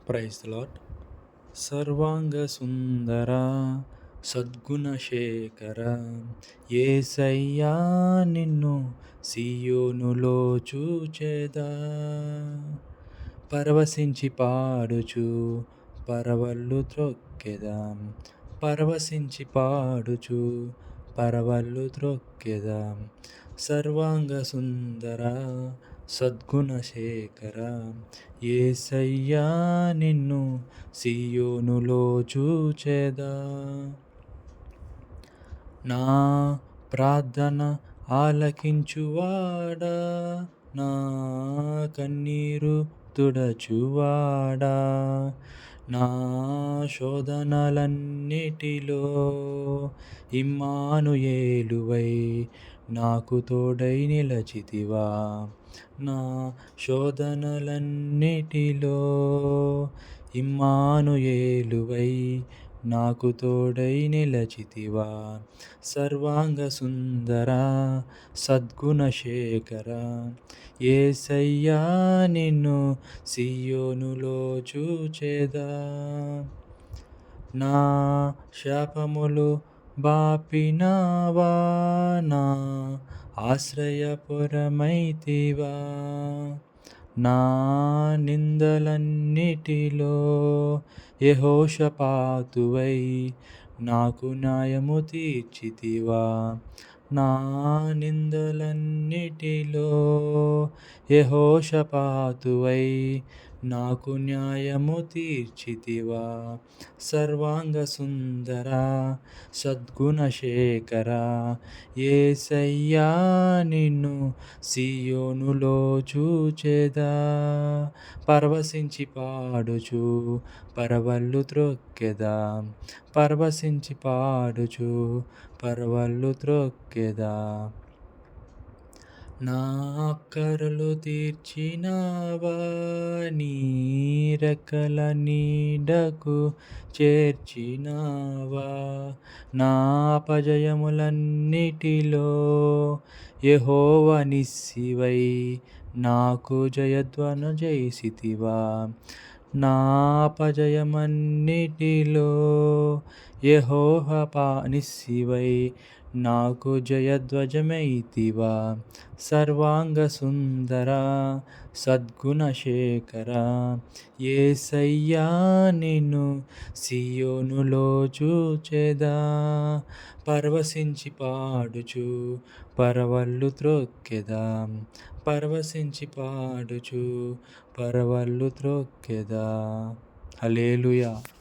Praise the lord. సర్వాంగ సుందర సద్గుణశేఖర యేసయ్యా నిన్ను సియోనులో చూచెదా. పరవశించి పాడుచు పరవళ్ళు త్రొక్కెదా. పరవశించి పాడుచు పరవళ్ళు త్రొక్కెదా. సర్వాంగ సుందర సద్గుణశేఖర యేసయ్యా నిన్ను సియోనులో చూచెదా. నా ప్రార్థన ఆలకించువాడా, నా కన్నీరు తుడచువాడా, నా శోధనలన్నిటిలో ఇమ్మానుయేలువై నాకు తోడై నిలచితివా. నా శోధనలన్నిటిలో ఇమ్మానుయేలువై నాకు తోడై నిలచితివా. సర్వాంగ సుందర సద్గుణశేఖర యేసయ్యా నిన్ను సియోనులో చూచెదా. నా శాపములు బాపినావా, నా ఆశ్రయపురమైతివా. నా నిందలన్నిటిలో యెహోషాపాతువై నాకు న్యాయము తీర్చితివా. నా నిందలన్నిటిలో యెహోషాపాతువై నాకు న్యాయము తీర్చితివా. సర్వాంగ సుందర సద్గుణశేఖర యేసయ్యా నిన్ను సియోనులో చూచెదా. పరవశించి పాడుచు పరవళ్ళు త్రొక్కెదా. పరవశించి పాడుచు పరవళ్ళు త్రొక్కెదా. నా అక్కరలు తీర్చినావా, నీ రెక్కల నీడకు చేర్చినావా. నా అపజయములన్నిటిలో యెహోవా నిస్సివై నాకు జయధ్వను చేసితివా. నా అపజయమన్నిటిలో యెహోవా నిస్సివై నాకు జయధ్వజమైతివా. సర్వాంగ సుందర సద్గుణశేఖర యేసయ్యా నిన్ను సియోనులో చూచెదా. పరవశించి పాడుచు పరవళ్ళు త్రొక్కెదా. పరవశించి పాడుచు పరవళ్ళు త్రొక్కెదా. హల్లెలూయా.